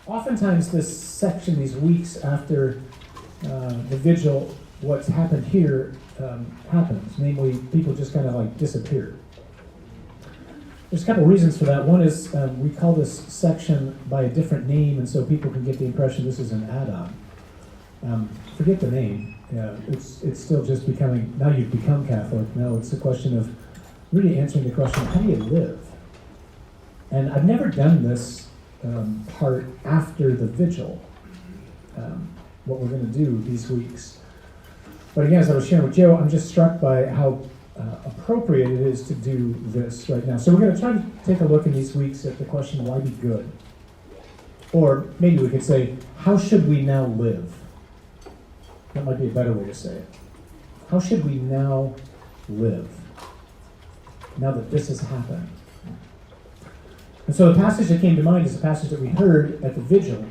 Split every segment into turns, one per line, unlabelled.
Oftentimes this section, these weeks after the vigil, what's happened here happens. Namely, people just kind of like disappear. There's a couple reasons for that. One is we call this section by a different name, and so people can get the impression this is an add-on. Forget the name. It's still just becoming, now you've become Catholic. No, it's a question of really answering the question, how do you live? And I've never done this part after the vigil, what we're going to do these weeks. But again, as I was sharing with Joe, I'm just struck by how appropriate it is to do this right now. So we're going to try to take a look in these weeks at the question, why be good? Or maybe we could say, how should we now live? That might be a better way to say it. How should we now live, now that this has happened? And so the passage that came to mind is the passage that we heard at the vigil.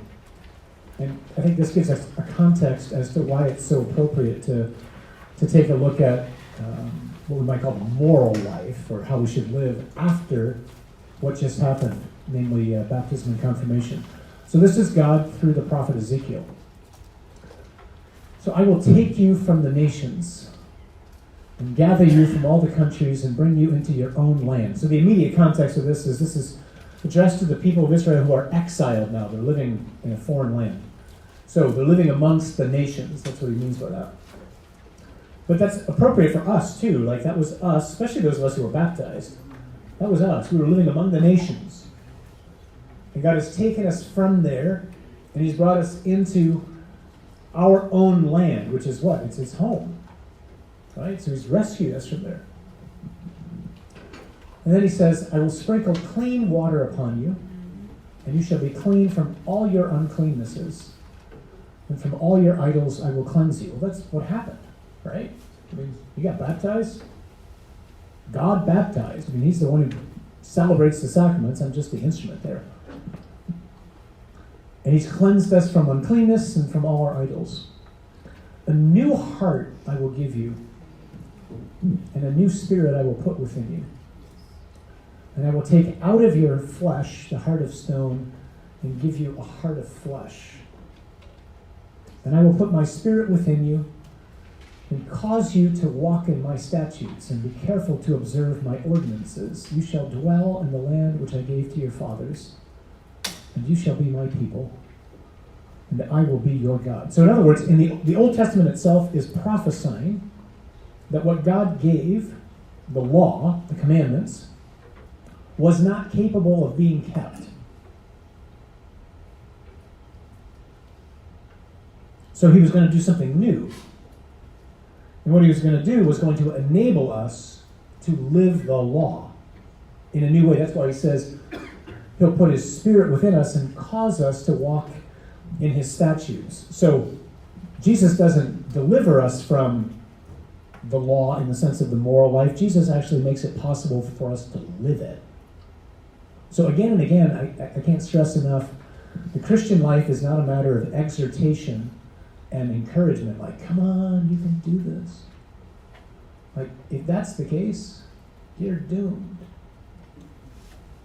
And I think this gives us a context as to why it's so appropriate to take a look at what we might call the moral life, or how we should live after what just happened, namely baptism and confirmation. So this is God through the prophet Ezekiel. So I will take you from the nations and gather you from all the countries and bring you into your own land. So the immediate context of this is addressed to the people of Israel who are exiled now. They're living in a foreign land. So they're living amongst the nations. That's what he means by that. But that's appropriate for us too. Like that was us, especially those of us who were baptized. That was us. We were living among the nations. And God has taken us from there, and he's brought us into our own land, which is what? It's his home. Right? So he's rescued us from there. And then he says, I will sprinkle clean water upon you, and you shall be clean from all your uncleannesses, and from all your idols I will cleanse you. Well, that's what happened, right? I mean, you got baptized. God baptized. I mean, he's the one who celebrates the sacraments. I'm just the instrument there. And he's cleansed us from uncleanness and from all our idols. A new heart I will give you, and a new spirit I will put within you. And I will take out of your flesh the heart of stone and give you a heart of flesh. And I will put my spirit within you and cause you to walk in my statutes and be careful to observe my ordinances. You shall dwell in the land which I gave to your fathers, and you shall be my people, and I will be your God. So in other words, in the Old Testament itself is prophesying that what God gave, the law, the commandments, was not capable of being kept. So he was going to do something new. And what he was going to do was going to enable us to live the law in a new way. That's why he says he'll put his spirit within us and cause us to walk in his statutes. So Jesus doesn't deliver us from the law in the sense of the moral life. Jesus actually makes it possible for us to live it. So again and again, I can't stress enough, the Christian life is not a matter of exhortation and encouragement, like, come on, you can do this. Like, if that's the case, you're doomed.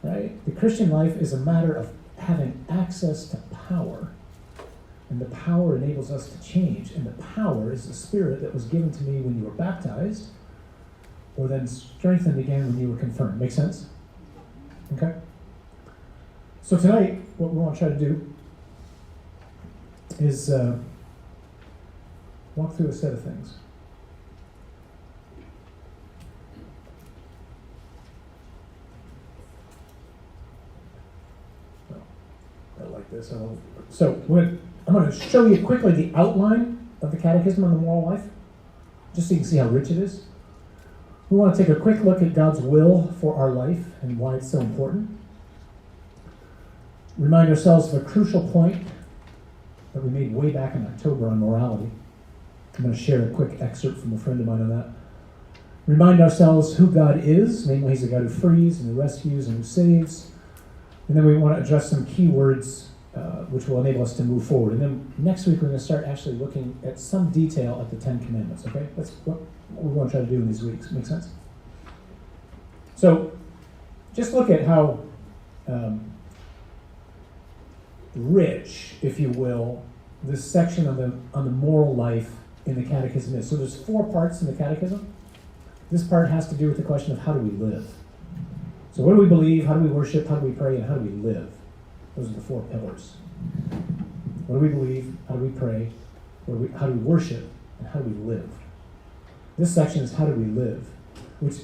Right? The Christian life is a matter of having access to power. And the power enables us to change. And the power is the spirit that was given to me when you were baptized, or then strengthened again when you were confirmed. Make sense? Okay? So tonight, what we want to try to do is walk through a set of things. I like this. So I'm going to show you quickly the outline of the Catechism on the moral life, just so you can see how rich it is. We want to take a quick look at God's will for our life and why it's so important. Remind ourselves of a crucial point that we made way back in October on morality. I'm going to share a quick excerpt from a friend of mine on that. Remind ourselves who God is, namely he's a God who frees and who rescues and who saves. And then we want to address some key words which will enable us to move forward. And then next week we're going to start actually looking at some detail at the Ten Commandments, okay? That's what we want to try to do in these weeks. Make sense? So just look at how the rich, if you will, this section on the moral life in the Catechism is. So there's 4 parts in the Catechism. This part has to do with the question of how do we live. So what do we believe, how do we worship, how do we pray, and how do we live? Those are the 4 pillars. What do we believe, how do we pray, how do we worship, and how do we live? This section is how do we live, which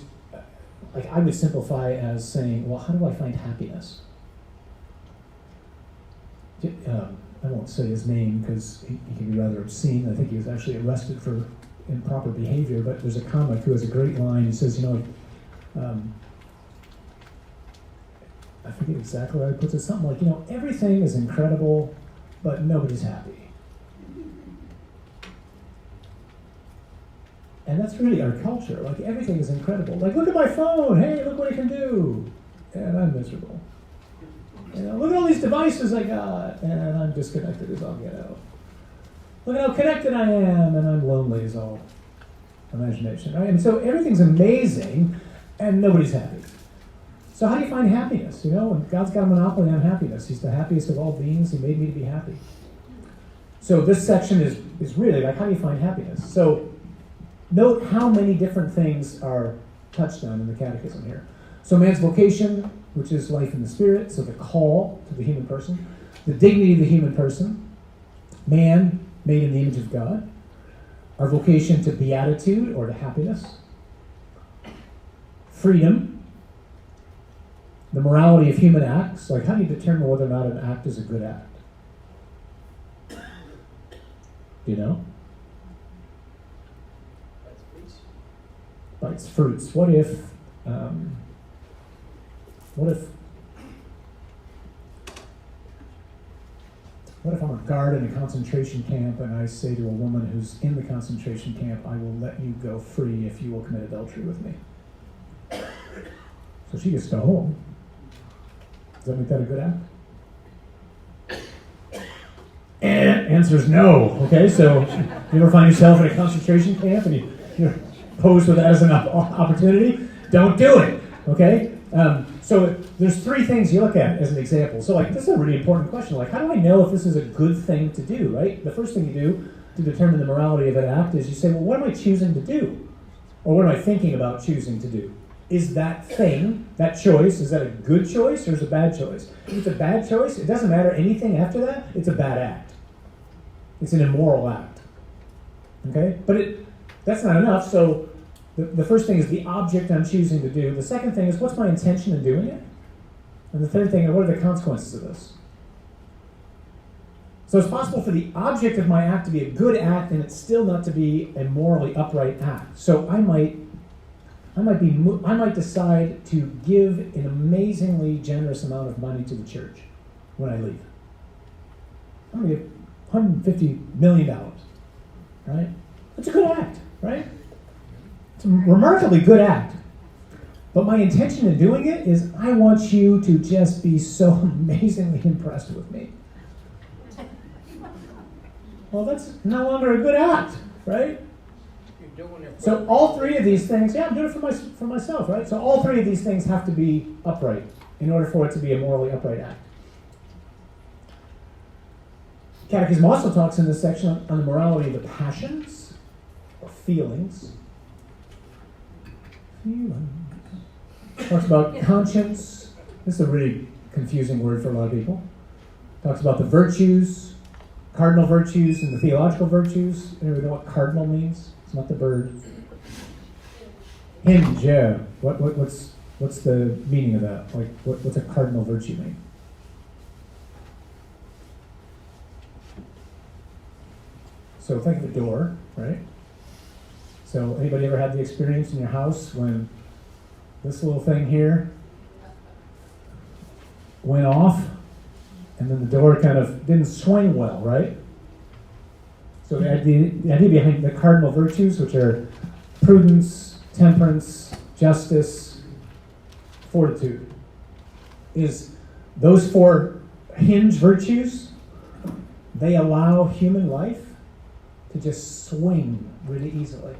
I would simplify as saying, well, how do I find happiness? I won't say his name because he can be rather obscene. I think he was actually arrested for improper behavior, but there's a comic who has a great line. He says, I forget exactly how he puts it, something like, everything is incredible, but nobody's happy. And that's really our culture. Like, everything is incredible. Like, look at my phone. Hey, look what it can do. And I'm miserable. Look at all these devices I got. And I'm disconnected as all get out. Look at how connected I am. And I'm lonely as all imagination. Right? And so everything's amazing, and nobody's happy. So how do you find happiness? And God's got a monopoly on happiness. He's the happiest of all beings. He made me to be happy. So this section is really like, how do you find happiness? So note how many different things are touched on in the Catechism here. So man's vocation, which is life in the Spirit, so the call to the human person, the dignity of the human person, man made in the image of God, our vocation to beatitude or to happiness, freedom, the morality of human acts, like how do you determine whether or not an act is a good act? Do you know? By its fruits. What if I'm a guard in a concentration camp and I say to a woman who's in the concentration camp, I will let you go free if you will commit adultery with me? So she gets to go home. Does that make that a good act? And answer is no. Okay, so you ever find yourself in a concentration camp and you're posed with that as an opportunity? Don't do it. Okay? So there's 3 things you look at as an example. So this is a really important question. How do I know if this is a good thing to do, right? The first thing you do to determine the morality of an act is you say, well, what am I choosing to do? Or what am I thinking about choosing to do? Is that thing, that choice, is that a good choice or is it a bad choice? If it's a bad choice, it doesn't matter anything after that, it's a bad act. It's an immoral act. Okay? But that's not enough, so the first thing is the object I'm choosing to do. The second thing is, what's my intention in doing it? And the third thing is, what are the consequences of this? So it's possible for the object of my act to be a good act and it's still not to be a morally upright act. So I might decide to give an amazingly generous amount of money to the church when I leave. I'm going to give $150 million, right? That's a good act, right? It's a remarkably good act. But my intention in doing it is I want you to just be so amazingly impressed with me. Well, that's no longer a good act, right? So all 3 of these things, I'm doing it for myself, right? So all 3 of these things have to be upright in order for it to be a morally upright act. Catechism also talks in this section on the morality of the passions, or feelings. Talks about conscience. This is a really confusing word for a lot of people. Talks about the virtues, cardinal virtues, and the theological virtues. Anybody know what cardinal means? It's not the bird. Hinge, yeah. What's the meaning of that? What's a cardinal virtue mean? So think of a door, right? So anybody ever had the experience in your house when this little thing here went off and then the door kind of didn't swing well, right? So the idea behind the cardinal virtues, which are prudence, temperance, justice, fortitude, is those 4 hinge virtues, they allow human life to just swing really easily.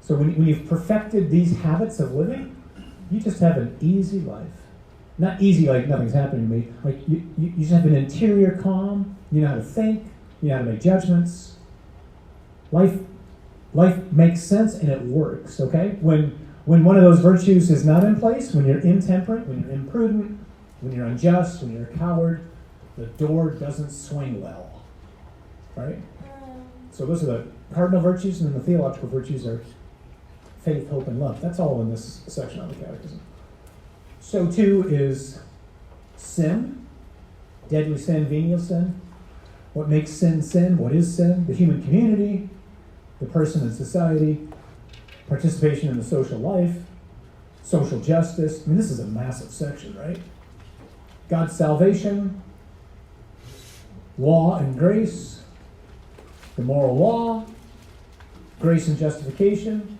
So when you've perfected these habits of living, you just have an easy life. Not easy, like nothing's happening to me. Like you just have an interior calm. You know how to think. You know how to make judgments. Life makes sense and it works. Okay, when one of those virtues is not in place, when you're intemperate, when you're imprudent, when you're unjust, when you're a coward, the door doesn't swing well. Right. So those are the cardinal virtues, and then the theological virtues are faith, hope, and love. That's all in this section of the Catechism. So too is sin, deadly sin, venial sin. What makes sin sin? What is sin? The human community, the person in society, participation in the social life, social justice. I mean, this is a massive section, right? God's salvation, law and grace, the moral law, grace and justification.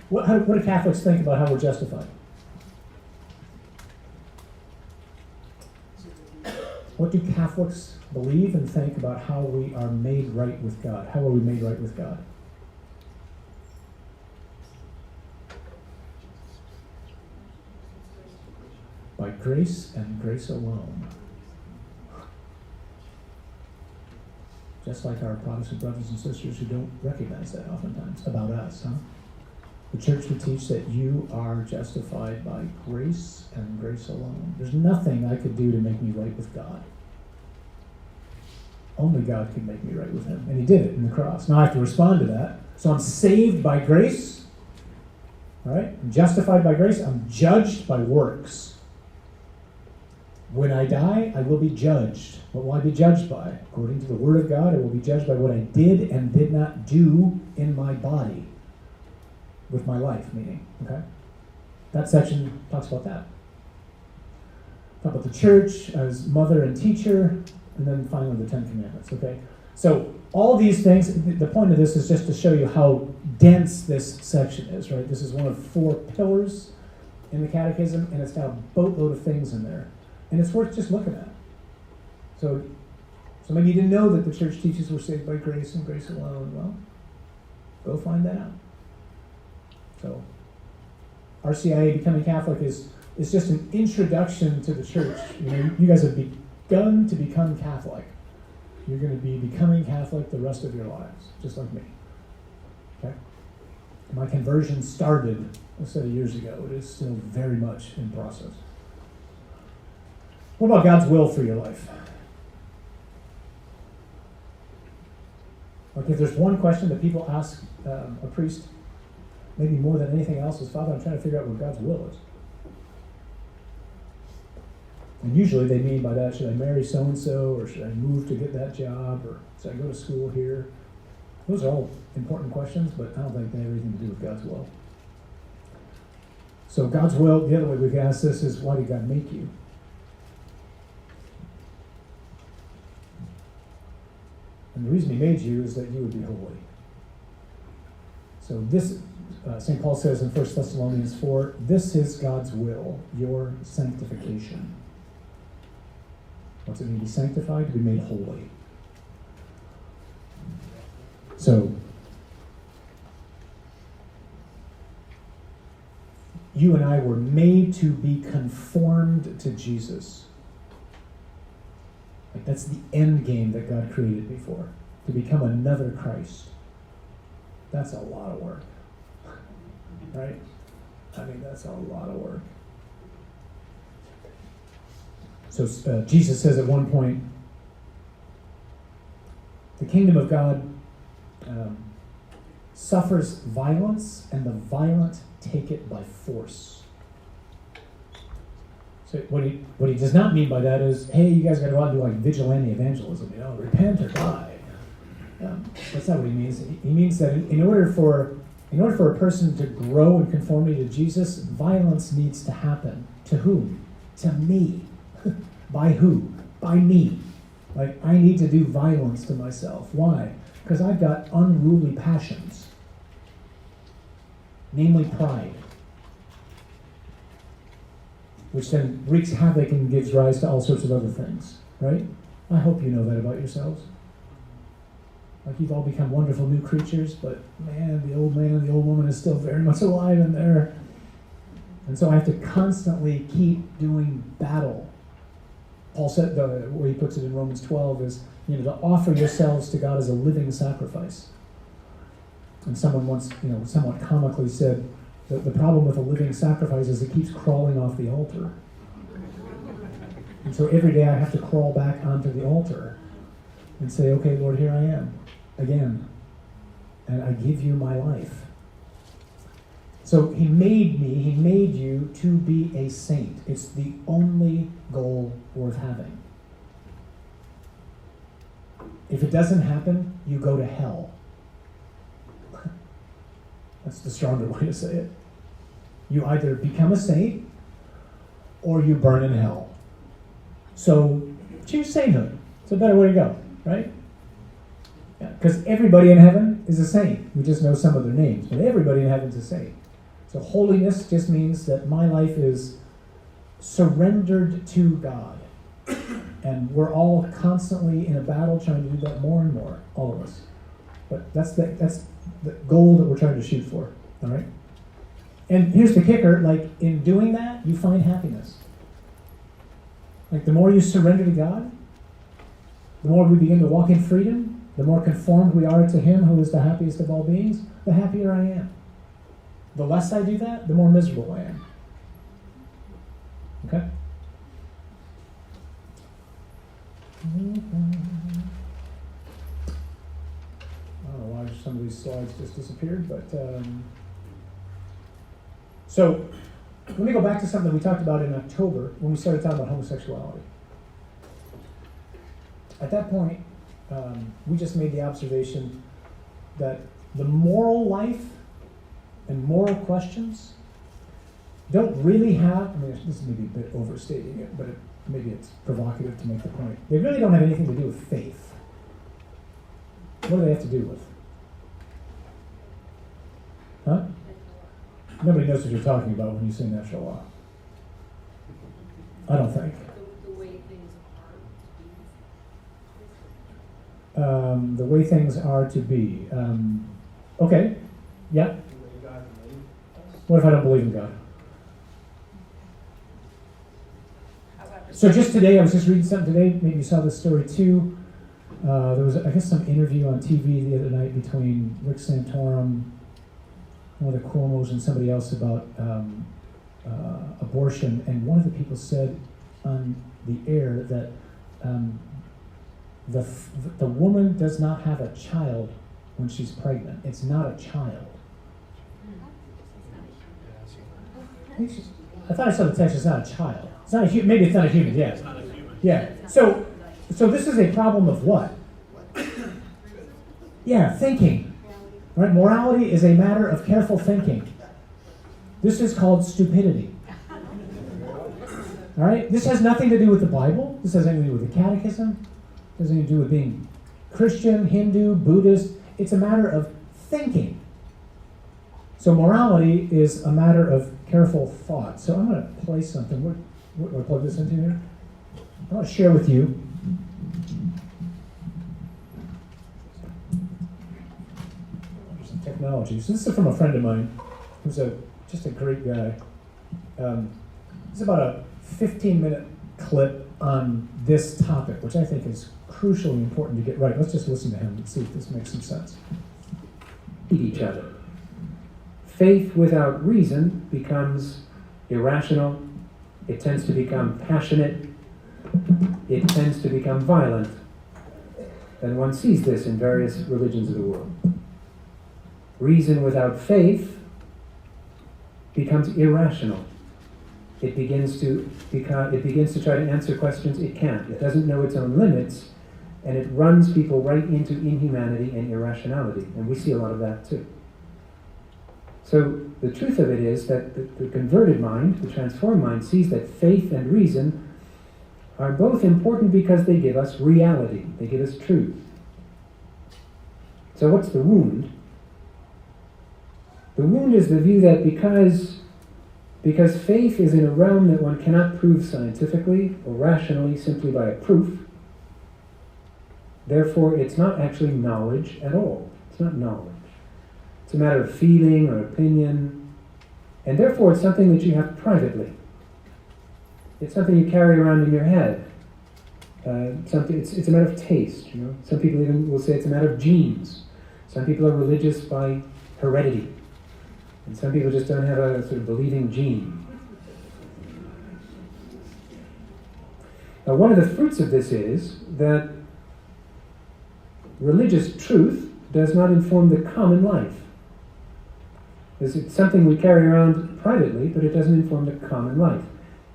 What do Catholics think about how we're justified? What do Catholics believe and think about how we are made right with God? How are we made right with God? By grace and grace alone. Just like our Protestant brothers and sisters who don't recognize that oftentimes about us, huh? The church would teach that you are justified by grace and grace alone. There's nothing I could do to make me right with God. Only God can make me right with him. And he did it in the cross. Now I have to respond to that. So I'm saved by grace. All right? I'm justified by grace. I'm judged by works. When I die, I will be judged. What will I be judged by? According to the Word of God, I will be judged by what I did and did not do in my body. With my life, meaning, okay? That section talks about that. Talk about the church as mother and teacher, and then finally the Ten Commandments, okay? So all these things, the point of this is just to show you how dense this section is, right? This is one of 4 pillars in the Catechism, and it's got a boatload of things in there. And it's worth just looking at. So maybe you didn't know that the church teaches we're saved by grace and grace alone. Well, go find that out. So, RCIA, Becoming Catholic, is just an introduction to the church. You know, you guys have begun to become Catholic. You're going to be becoming Catholic the rest of your lives, just like me. Okay? My conversion started a set of years ago. It is still very much in process. What about God's will for your life? Like if there's one question that people ask a priest, maybe more than anything else, is, Father, I'm trying to figure out what God's will is. And usually they mean by that, should I marry so-and-so, or should I move to get that job, or should I go to school here? Those are all important questions, but I don't think they have anything to do with God's will. So God's will, the other way we can ask this is, why did God make you? And the reason he made you is that you would be holy. So this, St. Paul says in 1 Thessalonians 4, this is God's will, your sanctification. What's it mean to be sanctified? To be made holy. So, you and I were made to be conformed to Jesus. Like that's the end game that God created me for. To become another Christ. That's a lot of work. Right? I mean, that's a lot of work. So Jesus says at one point, the kingdom of God suffers violence, and the violent take it by force. So what he does not mean by that is, hey, you guys got to go out and do like vigilante evangelism, you know, repent or die. That's not what he means. He means that in order for a person to grow in conformity to Jesus, violence needs to happen. To whom? To me. By who? By me. Like, I need to do violence to myself. Why? Because I've got unruly passions. Namely pride. Which then wreaks havoc and gives rise to all sorts of other things. Right? I hope you know that about yourselves. Like you've all become wonderful new creatures, but man, the old woman is still very much alive in there. And so I have to constantly keep doing battle. Paul said, the way he puts it in Romans 12 is, to offer yourselves to God as a living sacrifice. And someone once, somewhat comically said that the problem with a living sacrifice is it keeps crawling off the altar. And so every day I have to crawl back onto the altar and say, okay, Lord, here I am again. And I give you my life. So he made you to be a saint. It's the only goal worth having. If it doesn't happen, you go to hell. That's the stronger way to say it. You either become a saint or you burn in hell. So choose sainthood. It's a better way to go, right? Because everybody in heaven is a saint. We just know some of their names, but everybody in heaven is a saint. So holiness just means that my life is surrendered to God. And we're all constantly in a battle trying to do that more and more, all of us. But that's the goal that we're trying to shoot for, all right? And here's the kicker, like in doing that, you find happiness. Like the more you surrender to God, the more we begin to walk in freedom, the more conformed we are to Him who is the happiest of all beings, the happier I am. The less I do that, the more miserable I am. Okay? I don't know why some of these slides just disappeared, but so let me go back to something we talked about in October when we started talking about homosexuality. At that point, we just made the observation that the moral life and moral questions don't really have, this is maybe a bit overstating it, but maybe it's provocative to make the point. They really don't have anything to do with faith. What do they have to do with? Huh? Nobody knows what you're talking about when you say natural law. I don't think.
The way things
The way things are to be. Okay. Yeah. What if I don't believe in God? So just today, I was just reading something today, maybe you saw this story too. There was, I guess, some interview on TV the other night between Rick Santorum, one of the Cuomos, and somebody else about abortion. And one of the people said on the air that the woman does not have a child when she's pregnant. It's not a child. I thought I saw the text. It's not a child. It's not a human. Maybe it's not a human. Yeah.
It's not a human.
Yeah. So this is a problem of what? Yeah, thinking. Right? Morality is a matter of careful thinking. This is called stupidity. All right. This has nothing to do with the Bible. This has nothing to do with the Catechism. It has nothing to do with being Christian, Hindu, Buddhist. It's a matter of thinking. So morality is a matter of careful thought. So I'm going to play something. What do I plug this into here? I want to share with you. There's some technology. So this is from a friend of mine who's just a great guy. It's about a 15-minute clip on this topic, which I think is crucially important to get right. Let's just listen to him and see if this makes some sense.
Each other. Faith without reason becomes irrational. It tends to become passionate. It tends to become violent. And one sees this in various religions of the world. Reason without faith becomes irrational. It begins to try to answer questions it can't. It doesn't know its own limits, and it runs people right into inhumanity and irrationality. And we see a lot of that too. So the truth of it is that the converted mind, the transformed mind, sees that faith and reason are both important because they give us reality. They give us truth. So what's the wound? The wound is the view that because faith is in a realm that one cannot prove scientifically or rationally simply by a proof, therefore it's not actually knowledge at all. It's not knowledge. It's a matter of feeling or opinion, And therefore it's something that you have privately. It's something you carry around in your head. It's a matter of taste. Some people even will say it's a matter of genes. Some people are religious by heredity. And some people just don't have a sort of believing gene. Now, one of the fruits of this is that religious truth does not inform the common life. It's something we carry around privately, but it doesn't inform the common life.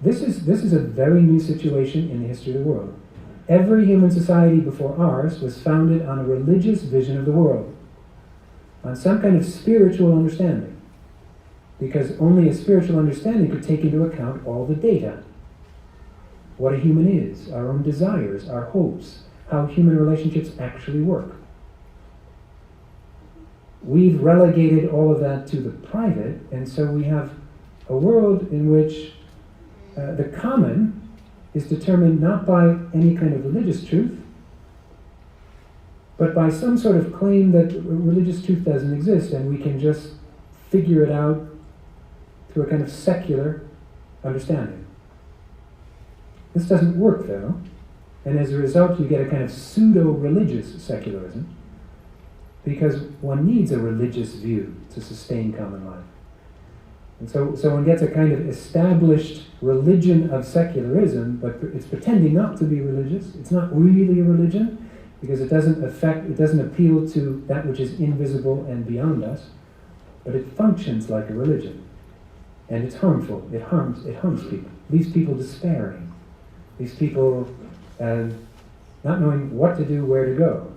This is a very new situation in the history of the world. Every human society before ours was founded on a religious vision of the world, on some kind of spiritual understanding, because only a spiritual understanding could take into account all the data. What a human is, our own desires, our hopes, how human relationships actually work. We've relegated all of that to the private, and so we have a world in which the common is determined not by any kind of religious truth, but by some sort of claim that religious truth doesn't exist and we can just figure it out through a kind of secular understanding. This doesn't work, though, and as a result you get a kind of pseudo-religious secularism, because one needs a religious view to sustain common life. And so one gets a kind of established religion of secularism, but it's pretending not to be religious. It's not really a religion, because it doesn't appeal to that which is invisible and beyond us, but it functions like a religion. And it's harmful. It harms people. Leaves people despairing. Leaves people not knowing what to do, where to go.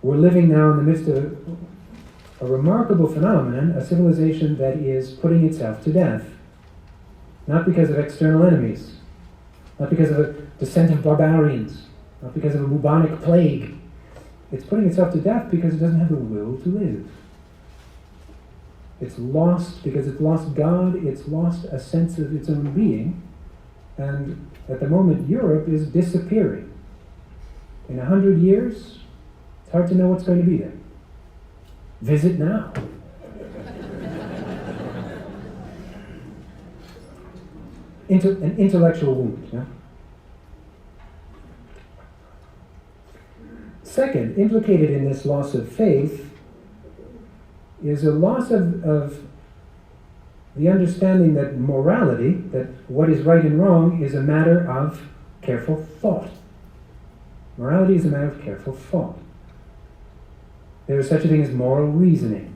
We're living now in the midst of a remarkable phenomenon, a civilization that is putting itself to death. Not because of external enemies, not because of a descent of barbarians, not because of a bubonic plague. It's putting itself to death because it doesn't have the will to live. It's lost because it's lost God, it's lost a sense of its own being, and at the moment Europe is disappearing. In 100 years, it's hard to know what's going to be there. Visit now. An intellectual wound. Yeah? Second, implicated in this loss of faith is a loss of the understanding that morality, that what is right and wrong, is a matter of careful thought. Morality is a matter of careful thought. There is such a thing as moral reasoning.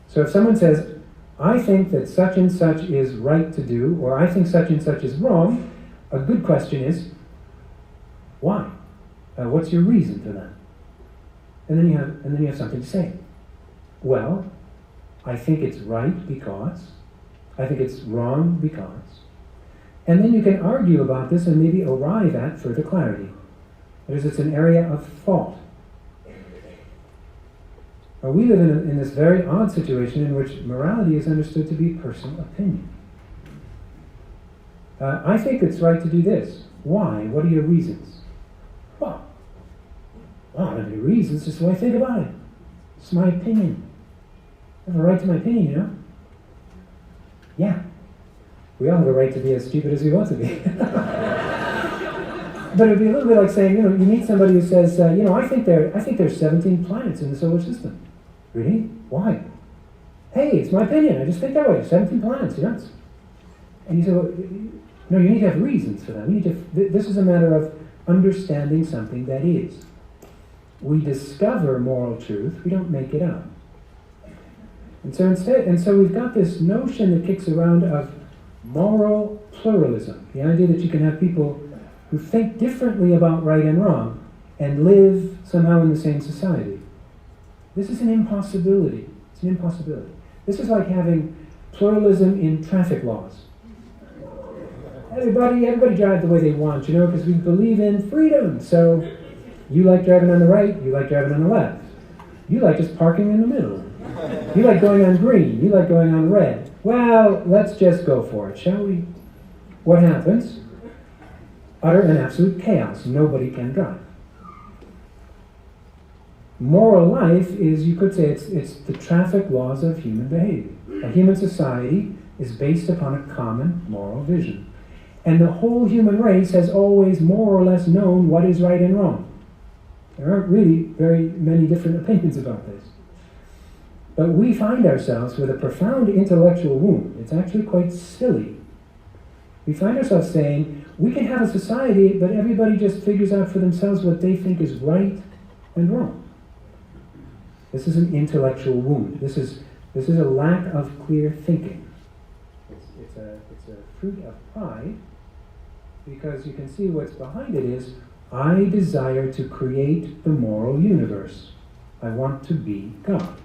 So if someone says, I think that such and such is right to do, or I think such and such is wrong, a good question is, why? What's your reason for that? And then you have something to say. Well, I think it's right because, I think it's wrong because. And then you can argue about this and maybe arrive at further clarity. Because it's an area of thought. Now, we live in this very odd situation in which morality is understood to be personal opinion. I think it's right to do this. Why? What are your reasons? Well, I don't have any reasons, just the way I think about it. It's my opinion. I have a right to my opinion, you know? Yeah. We all have a right to be as stupid as we want to be. But it'd be a little bit like saying, you meet somebody who says, I think there's 17 planets in the solar system. Really? Why? Hey, it's my opinion. I just think that way. 17 planets, And you say, well, no, you need to have reasons for that. This is a matter of understanding something that is. We discover moral truth. We don't make it up. And so we've got this notion that kicks around of moral pluralism. The idea that you can have people who think differently about right and wrong and live somehow in the same society. This is an impossibility. It's an impossibility. This is like having pluralism in traffic laws. Everybody drive the way they want, because we believe in freedom. So you like driving on the right, you like driving on the left. You like just parking in the middle. You like going on green, you like going on red. Well, let's just go for it, shall we? What happens? Utter and absolute chaos. Nobody can drive. Moral life is, you could say, it's the traffic laws of human behavior. A human society is based upon a common moral vision. And the whole human race has always more or less known what is right and wrong. There aren't really very many different opinions about this. But we find ourselves with a profound intellectual wound. It's actually quite silly. We find ourselves saying, we can have a society, but everybody just figures out for themselves what they think is right and wrong. This is an intellectual wound. This is a lack of clear thinking. It's a fruit of pride, because you can see what's behind it is, I desire to create the moral universe. I want to be God.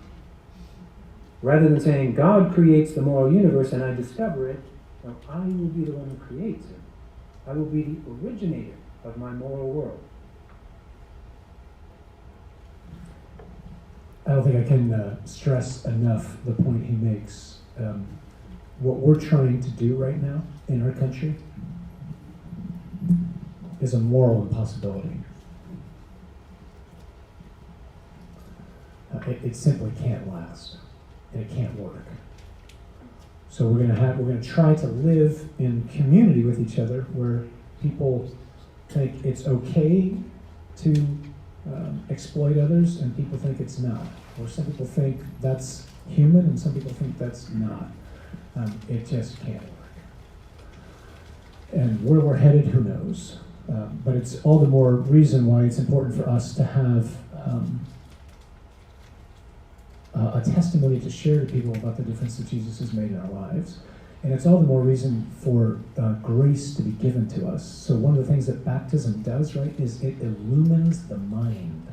Rather than saying, God creates the moral universe and I discover it, no, I will be the one who creates it. I will be the originator of my moral world.
I don't think I can stress enough the point he makes. What we're trying to do right now in our country is a moral impossibility. It simply can't last, and it can't work. So we're going to try to live in community with each other, where people think it's okay to exploit others, and people think it's not. Or some people think that's human, and some people think that's not. It just can't work. And where we're headed, who knows? But it's all the more reason why it's important for us to have a testimony to share to people about the difference that Jesus has made in our lives. And it's all the more reason for grace to be given to us. So one of the things that baptism does, right, is it illumines the mind.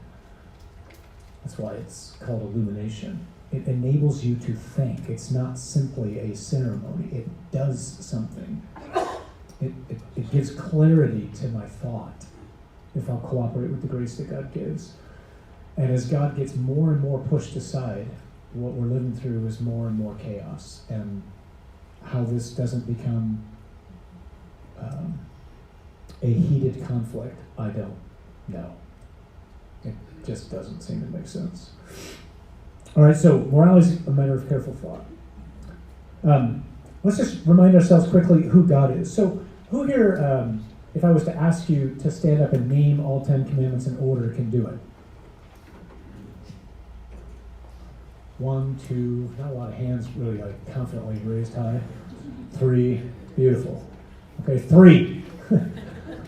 That's why it's called illumination. It enables you to think. It's not simply a ceremony. It does something. It gives clarity to my thought if I'll cooperate with the grace that God gives. And as God gets more and more pushed aside, what we're living through is more and more chaos. And how this doesn't become a heated conflict, I don't know. It just doesn't seem to make sense. All right, so morality is a matter of careful thought. Let's just remind ourselves quickly who God is. So who here, if I was to ask you to stand up and name all 10 commandments in order, can do it? 1, 2, not a lot of hands really like confidently raised high. 3, beautiful. Okay, 3.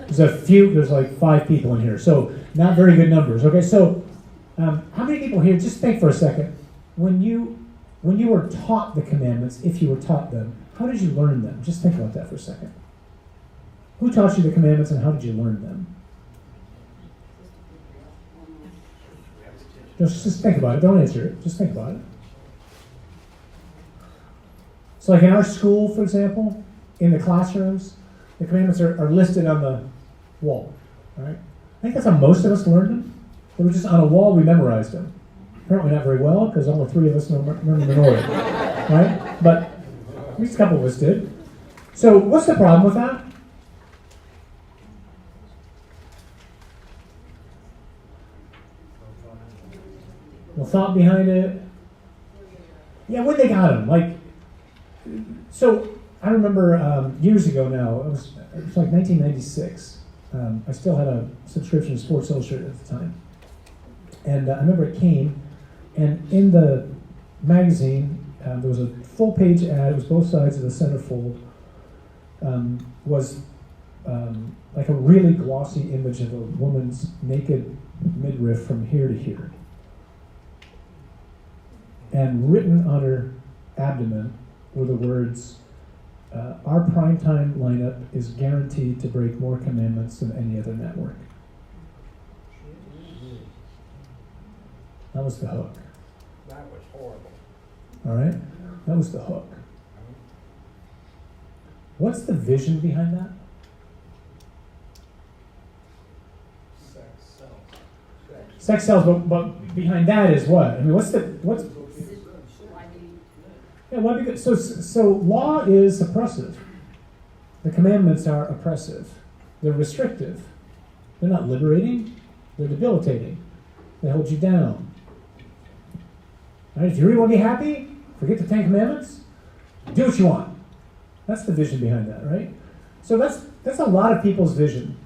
There's like 5 people in here, so not very good numbers. Okay, so how many people here, just think for a second, when you were taught the commandments, if you were taught them, how did you learn them? Just think about that for a second. Who taught you the commandments and how did you learn them? Just think about it. Don't answer it. Just think about it. So like in our school, for example, in the classrooms, the commandments are listed on the wall. Right? I think that's how most of us learned them. They were just on a wall, we memorized them. Apparently not very well, because only 3 of us remember them in order. Right? But at least a couple of us did. So what's the problem with that? No thought behind it. Yeah, when they got them. Like, so I remember years ago now, it was like 1996. I still had a subscription to Sports Illustrated at the time. And I remember it came, and in the magazine, there was a full-page ad. It was both sides of the centerfold. Was like a really glossy image of a woman's naked midriff from here to here. And written on her abdomen were the words, our primetime lineup is guaranteed to break more commandments than any other network. That was the hook.
That was horrible.
All right? That was the hook. What's the vision behind that? Sex sells, but behind that is what? I mean, what's yeah, why? Because so law is oppressive. The commandments are oppressive. They're restrictive. They're not liberating. They're debilitating. They hold you down. Right? If you really want to be happy, forget the 10 Commandments. Do what you want. That's the vision behind that, right? So that's a lot of people's vision.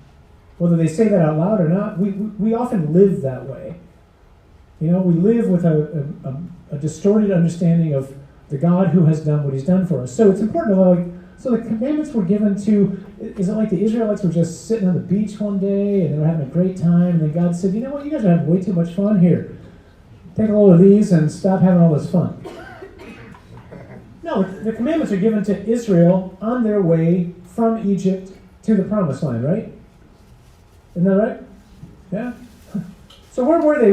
Whether they say that out loud or not, we often live that way. You know, we live with a distorted understanding of the God who has done what he's done for us. So it's important to know, so the commandments were given to, is it like the Israelites were just sitting on the beach one day and they were having a great time, and then God said, you know what, you guys are having way too much fun here. Take a load of these and stop having all this fun. No, the commandments are given to Israel on their way from Egypt to the promised land, right? Isn't that right? Yeah? So where were they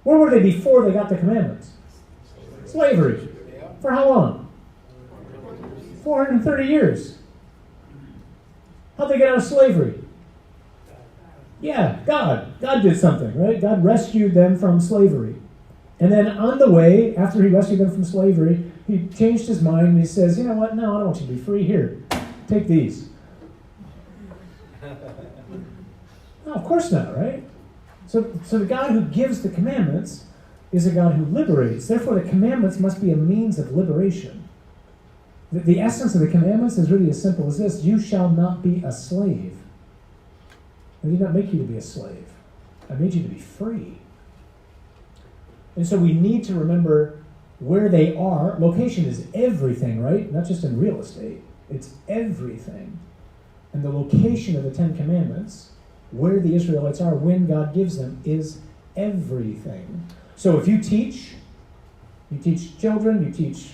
where were they before they got the commandments? Slavery. For how long? 430 years. How'd they get out of slavery? Yeah, God. God did something, right? God rescued them from slavery. And then on the way, after he rescued them from slavery, he changed his mind and he says, you know what? No, I don't want you to be free. Here, take these. No, of course not, right? So the God who gives the commandments is a God who liberates. Therefore, the commandments must be a means of liberation. The essence of the commandments is really as simple as this: you shall not be a slave. I did not make you to be a slave. I made you to be free. And so we need to remember where they are. Location is everything, right? Not just in real estate. It's everything. And the location of the 10 Commandments, where the Israelites are when God gives them, is everything. So if you teach children, you teach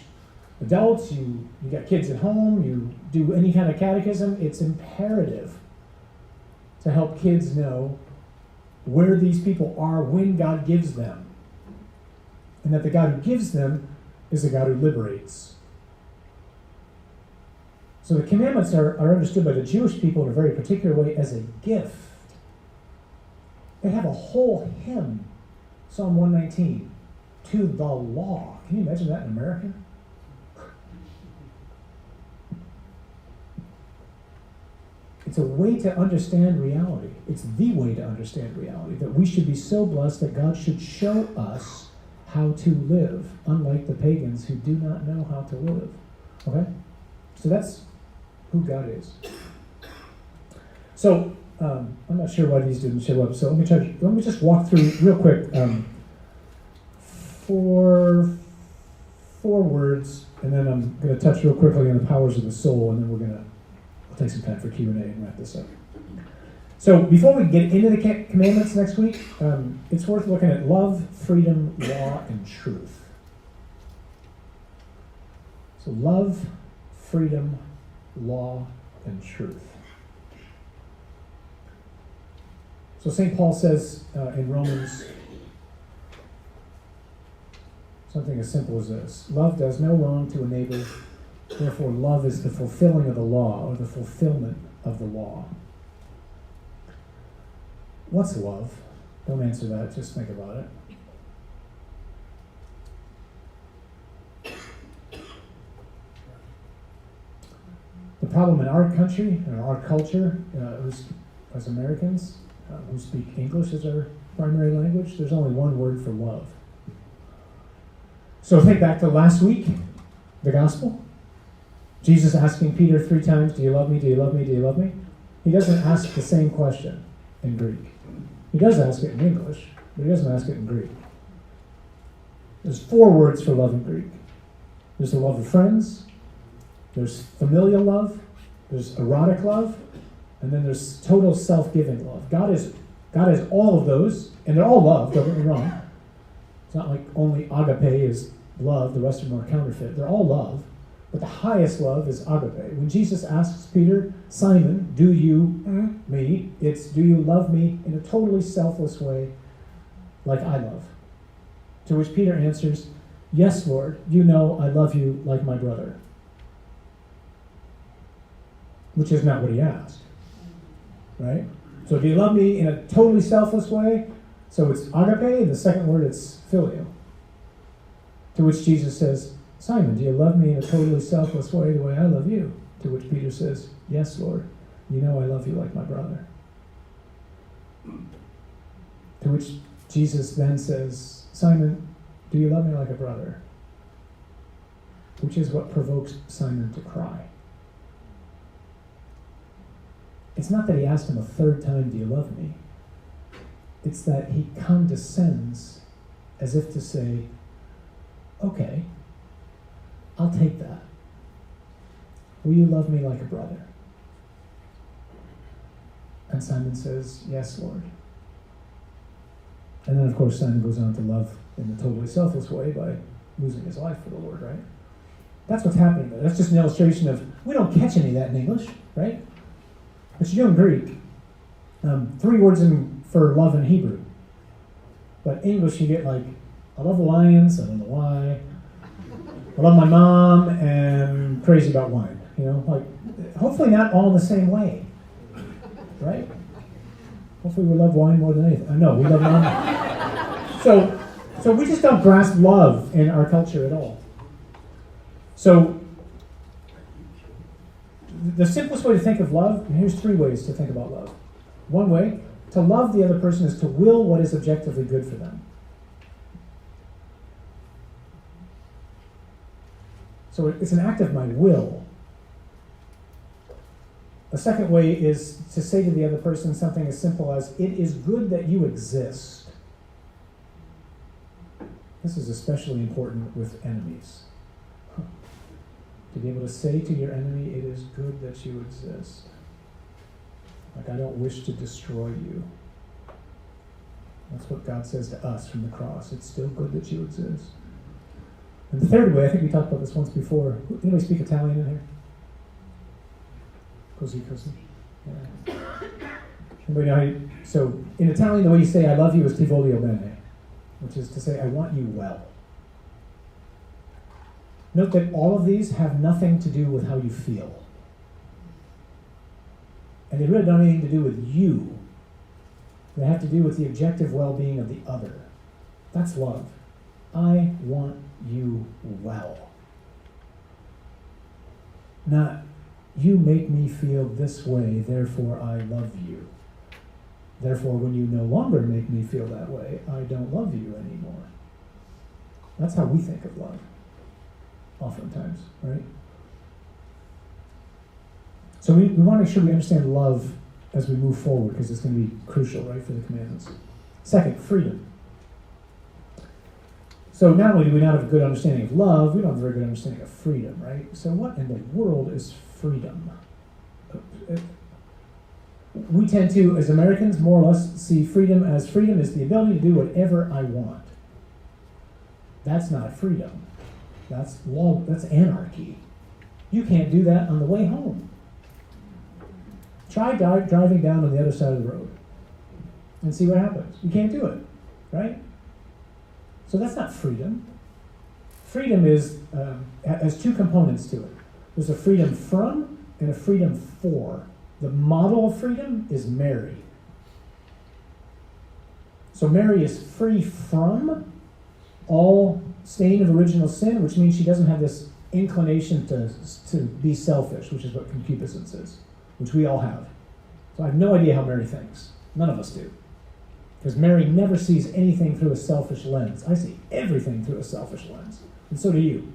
adults, you got kids at home, you do any kind of catechism, it's imperative to help kids know where these people are when God gives them. And that the God who gives them is a God who liberates. So the commandments are understood by the Jewish people in a very particular way as a gift. They have a whole hymn, Psalm 119, to the law. Can you imagine that in America? It's a way to understand reality. It's the way to understand reality, that we should be so blessed that God should show us how to live, unlike the pagans who do not know how to live. Okay? So that's who God is. So, I'm not sure why these didn't show up, so let me just walk through real quick four words, and then I'm going to touch real quickly on the powers of the soul, and then we'll take some time for Q&A and wrap this up. So before we get into the commandments next week, it's worth looking at love, freedom, law, and truth. So love, freedom, law, and truth. So St. Paul says in Romans something as simple as this: love does no wrong to a neighbor, therefore love is the fulfilling of the law, or the fulfillment of the law. What's love? Don't answer that, just think about it. The problem in our country, in our culture, as Americans who speak English as our primary language, there's only one word for love. So think back to last week, the gospel. Jesus asking Peter 3 times, do you love me, do you love me, do you love me? He doesn't ask the same question in Greek. He does ask it in English, but he doesn't ask it in Greek. There's 4 words for love in Greek. There's the love of friends, there's familial love, there's erotic love, and then there's total self-giving love. God is all of those, and they're all love, don't get me wrong. It's not like only agape is love, the rest of them are counterfeit. They're all love, but the highest love is agape. When Jesus asks Peter, Simon, do you me? It's, do you love me in a totally selfless way like I love? To which Peter answers, yes, Lord, you know I love you like my brother. Which is not what he asked, right? So do you love me in a totally selfless way? So it's agape, and the second word it's phileo. To which Jesus says, Simon, do you love me in a totally selfless way the way I love you? To which Peter says, yes, Lord, you know I love you like my brother. To which Jesus then says, Simon, do you love me like a brother? Which is what provokes Simon to cry. It's not that he asked him a third time, do you love me? It's that he condescends as if to say, okay, I'll take that. Will you love me like a brother? And Simon says, yes, Lord. And then, of course, Simon goes on to love in a totally selfless way by losing his life for the Lord, right? That's what's happening there. That's just an illustration of, we don't catch any of that in English, right? But you do in Greek. 3 words for love in Hebrew. But English, you get like, I love the Lions, I don't know why. I love my mom, and crazy about wine. You know, like, hopefully not all in the same way, right? Hopefully we love wine more than anything. No, we love wine. So we just don't grasp love in our culture at all. So the simplest way to think of love, and here's 3 ways to think about love. One way, to love the other person is to will what is objectively good for them. So it's an act of my will. The second way is to say to the other person something as simple as, it is good that you exist. This is especially important with enemies. To be able to say to your enemy, it is good that you exist. Like, I don't wish to destroy you. That's what God says to us from the cross. It's still good that you exist. And the third way, I think we talked about this once before. Anybody speak Italian in here? Così. Yeah. Anybody know how you, so in Italian, the way you say I love you is ti voglio bene, which is to say I want you well. Note that all of these have nothing to do with how you feel. And they really don't have anything to do with you. They have to do with the objective well-being of the other. That's love. I want you well. Not, you make me feel this way, therefore I love you. Therefore, when you no longer make me feel that way, I don't love you anymore. That's how we think of love. Oftentimes, right? So we want to make sure we understand love as we move forward, because it's going to be crucial, right, for the commandments. Second, freedom. So not only do we not have a good understanding of love, we don't have a very good understanding of freedom, right? So what in the world is freedom? We tend to, as Americans, more or less see freedom as the ability to do whatever I want. That's not freedom. That's law. That's anarchy. You can't do that on the way home. Try driving down on the other side of the road and see what happens. You can't do it, right? So that's not freedom. Freedom has 2 components to it. There's a freedom from and a freedom for. The model of freedom is Mary. So Mary is free from all stain of original sin, which means she doesn't have this inclination to be selfish, which is what concupiscence is, which we all have. So I have no idea how Mary thinks. None of us do. Because Mary never sees anything through a selfish lens. I see everything through a selfish lens. And so do you.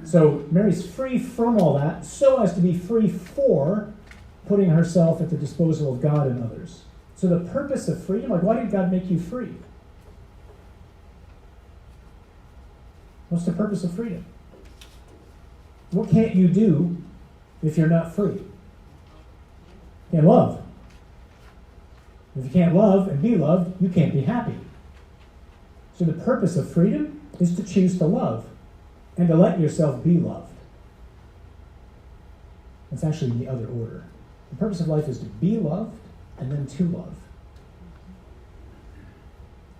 So Mary's free from all that, so as to be free for putting herself at the disposal of God and others. So the purpose of freedom, like, why did God make you free? What's the purpose of freedom? What can't you do if you're not free? You can't love. If you can't love and be loved, you can't be happy. So the purpose of freedom is to choose to love and to let yourself be loved. It's actually in the other order. The purpose of life is to be loved and then to love.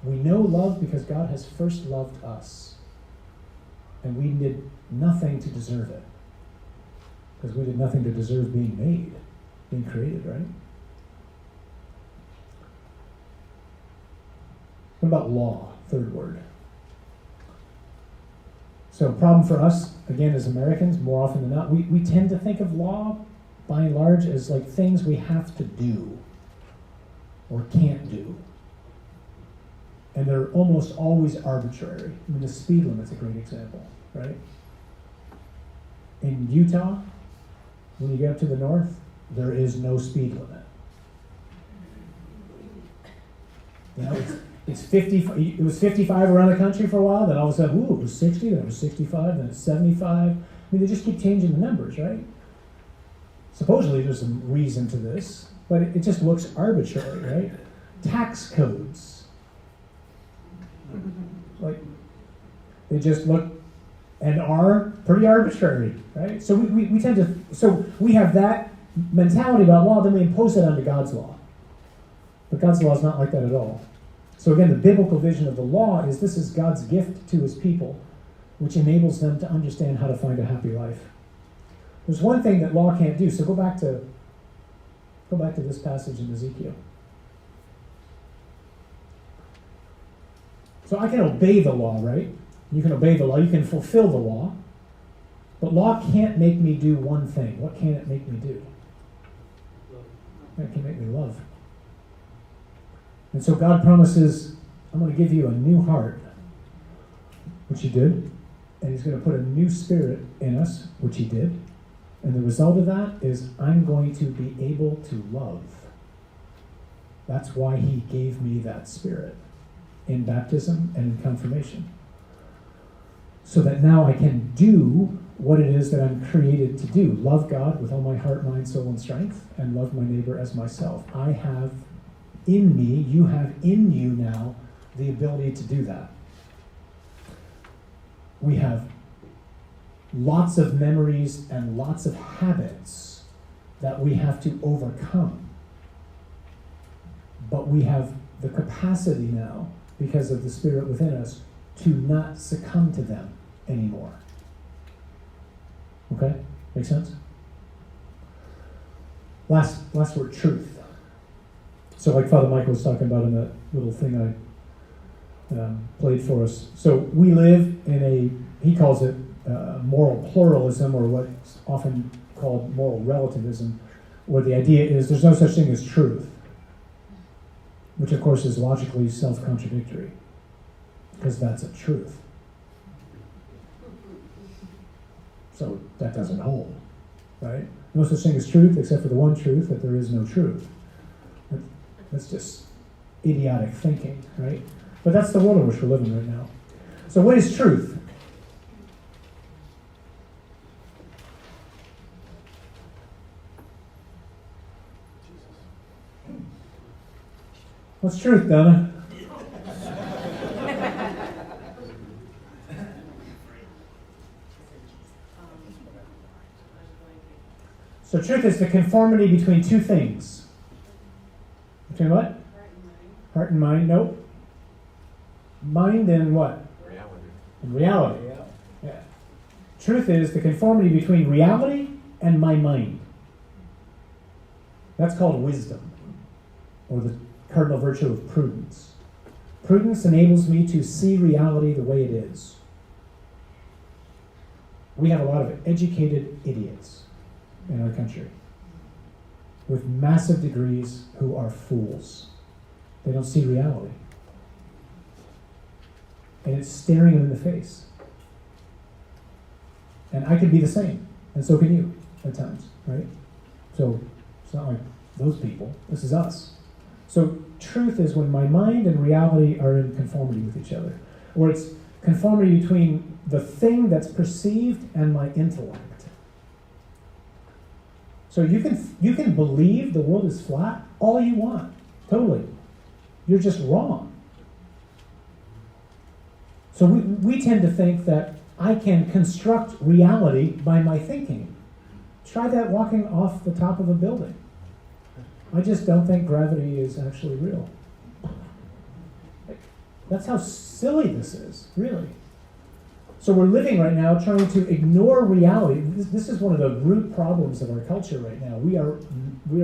We know love because God has first loved us. And we did nothing to deserve it. Because we did nothing to deserve being made, being created, right? What about law? Third word. So problem for us, again, as Americans, more often than not, we tend to think of law, by and large, as like things we have to do. or can't do. And they're almost always arbitrary. I mean, the speed limit's a great example, right? In Utah, when you get up to the north, there is no speed limit. You know, it's 50. It was 55 around the country for a while. Then all of a sudden, it was 60. Then it was 65. Then it's 75. I mean, they just keep changing the numbers, right? Supposedly, there's some reason to this, but it just looks arbitrary, right? Tax codes, like they just look and are pretty arbitrary, right? So we tend to, so we have that mentality about law, then we impose it onto God's law. But God's law is not like that at all. So again, the biblical vision of the law is this is God's gift to his people, which enables them to understand how to find a happy life. There's one thing that law can't do. So go back to this passage in Ezekiel. So I can obey the law, right? You can obey the law, you can fulfill the law. But law can't make me do one thing. What can it make me do? It can make me love. And so God promises, I'm going to give you a new heart, which he did. And he's going to put a new spirit in us, which he did. And the result of that is I'm going to be able to love. That's why he gave me that spirit in baptism and in confirmation. So that now I can do what it is that I'm created to do. Love God with all my heart, mind, soul, and strength, and love my neighbor as myself. I have in me, you have in you now the ability to do that. We have lots of memories and lots of habits that we have to overcome. But we have the capacity now, because of the Spirit within us, to not succumb to them anymore. Okay? Make sense? Last word, truth. So like Father Michael was talking about in that little thing I played for us. So we live in he calls it moral pluralism, or what's often called moral relativism, where the idea is there's no such thing as truth, which of course is logically self-contradictory, because that's a truth. So that doesn't hold, right? No such thing as truth except for the one truth, that there is no truth. That's just idiotic thinking, right? But that's the world in which we're living right now. So what is truth? What's truth, Donna? So truth is the conformity between two things. Between what? Heart and mind. Nope. Mind and what?
Reality.
And reality. Yeah. Truth is the conformity between reality and my mind. That's called wisdom, or the cardinal virtue of prudence. Prudence enables me to see reality the way it is. We have a lot of educated idiots in our country with massive degrees who are fools. They don't see reality. And it's staring them in the face. And I could be the same, and so can you at times, right? So it's not like those people. This is us. So truth is when my mind and reality are in conformity with each other, or it's conformity between the thing that's perceived and my intellect. So you can believe the world is flat all you want, totally. You're just wrong. So we tend to think that I can construct reality by my thinking. Try that walking off the top of a building. I just don't think gravity is actually real. That's how silly this is, really. So we're living right now trying to ignore reality. This is one of the root problems of our culture right now. We are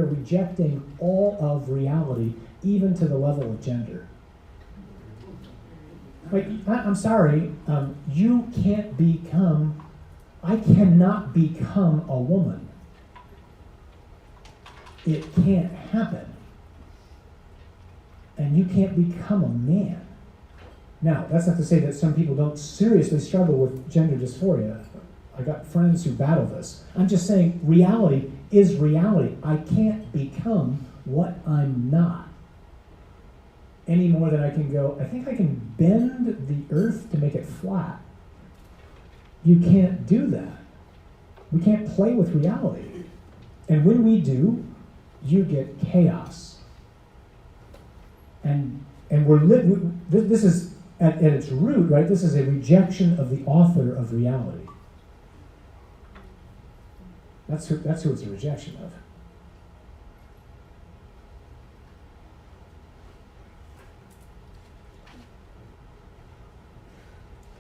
rejecting all of reality, even to the level of gender. Like, I'm sorry, I cannot become a woman. It can't happen. and you can't become a man. Now, that's not to say that some people don't seriously struggle with gender dysphoria. I got friends who battle this. I'm just saying reality is reality. I can't become what I'm not. Any more than I can go, I think I can bend the earth to make it flat. You can't do that. We can't play with reality. And when we do, you get chaos. And this is, at its root, right, this is a rejection of the author of reality. That's who it's a rejection of.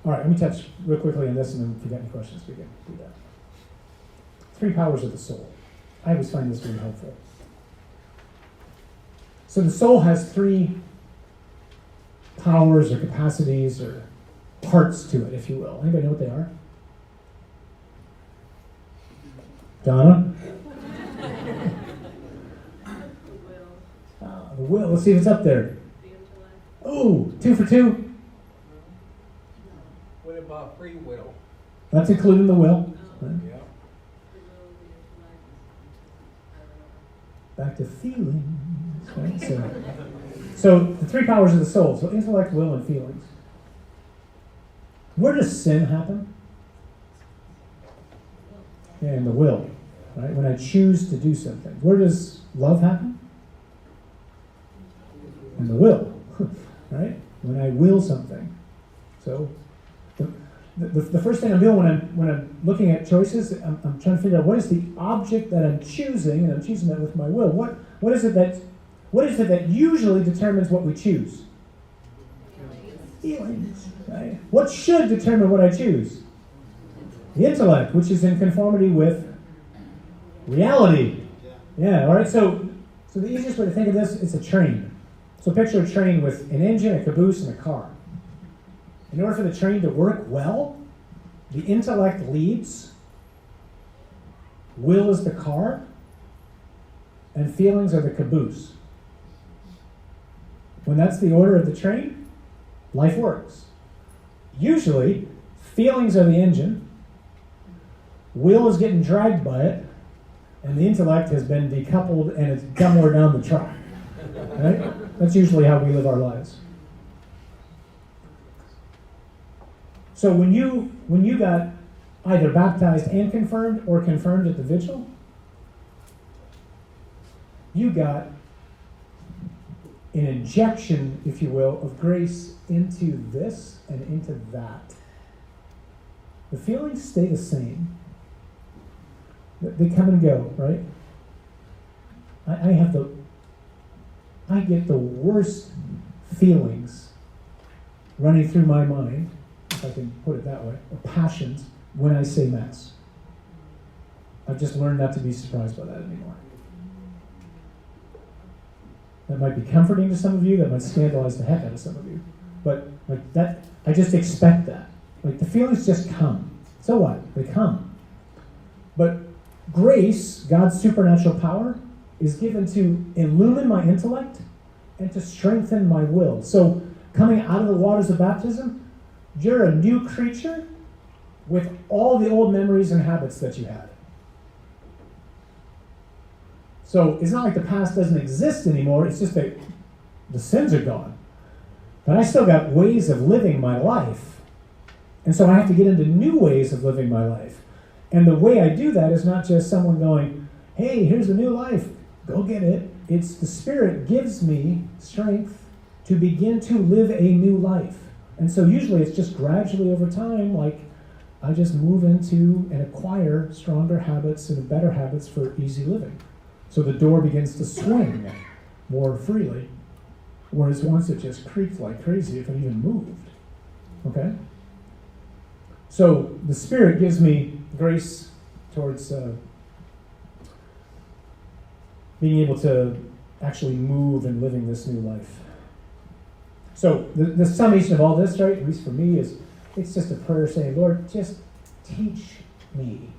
All right, let me touch real quickly on this, and then if you got any questions, we can do that. 3 powers of the soul. I always find this really helpful. So the soul has 3 powers or capacities or parts to it, if you will. Anybody know what they are? Donna? The will. Let's see if it's up there. Oh, 2 for 2.
What about free will?
That's including the will. Right?
Yeah.
Back to feelings. Right? So the 3 powers of the soul. So intellect, will, and feelings. Where does sin happen? Yeah, in the will. Right? When I choose to do something. Where does love happen? In the will. Right? When I will something. So the first thing I'm doing when I'm looking at choices, I'm trying to figure out what is the object that I'm choosing, and I'm choosing that with my will. What is it that usually determines what we choose? Feelings. Right? What should determine what I choose? The intellect, which is in conformity with reality. Yeah. All right. So the easiest way to think of this is a train. So picture a train with an engine, a caboose, and a car. In order for the train to work well, the intellect leads, will is the car, and feelings are the caboose. When that's the order of the train, life works. Usually, feelings are the engine, will is getting dragged by it, and the intellect has been decoupled and it's somewhere down the track. Right? That's usually how we live our lives. So when you got either baptized and confirmed or confirmed at the vigil, you got an injection, if you will, of grace into this and into that. The feelings stay the same. They come and go, right? I get the worst feelings running through my mind, if I can put it that way, or passions, when I say Mass. I've just learned not to be surprised by that anymore. That might be comforting to some of you, that might scandalize the heck out of some of you. But like that, I just expect that. Like the feelings just come. So what? They come. But grace, God's supernatural power, is given to illumine my intellect and to strengthen my will. So coming out of the waters of baptism, you're a new creature with all the old memories and habits that you had. So it's not like the past doesn't exist anymore, it's just that the sins are gone. But I still got ways of living my life. And so I have to get into new ways of living my life. And the way I do that is not just someone going, hey, here's a new life, go get it. It's the Spirit gives me strength to begin to live a new life. And so usually it's just gradually over time, like I just move into and acquire stronger habits and better habits for easy living. So the door begins to swing more freely, whereas once it just creaked like crazy if it even moved. Okay? So the Spirit gives me grace towards being able to actually move and living this new life. So the summation of all this, right, at least for me, is it's just a prayer saying, Lord, just teach me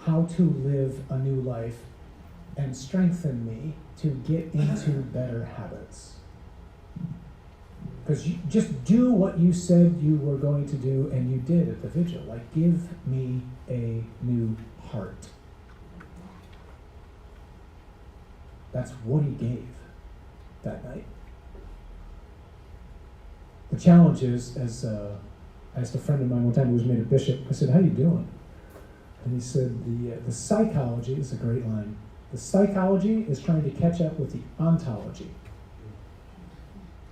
how to live a new life and strengthen me to get into better habits. Because you just do what you said you were going to do, and you did at the vigil. Like, give me a new heart. That's what he gave that night. The challenge is, as I asked a friend of mine one time who was made a bishop, I said, how you doing? And he said, the psychology is a great line. The psychology is trying to catch up with the ontology.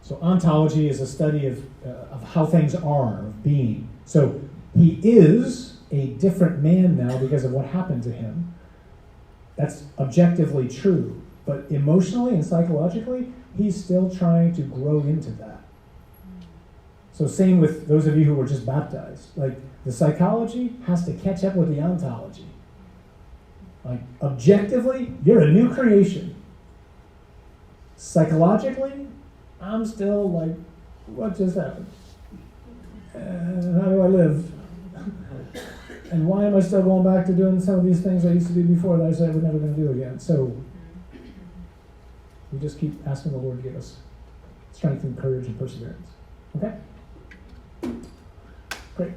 So ontology is a study of how things are, of being. So he is a different man now because of what happened to him. That's objectively true. But emotionally and psychologically, he's still trying to grow into that. So same with those of you who were just baptized. Like, the psychology has to catch up with the ontology. Like, objectively, you're a new creation. Psychologically, I'm still like, what just happened? How do I live? And why am I still going back to doing some of these things I used to do before that I said I was never going to do again? So we just keep asking the Lord to give us strength and courage and perseverance. Okay? Great.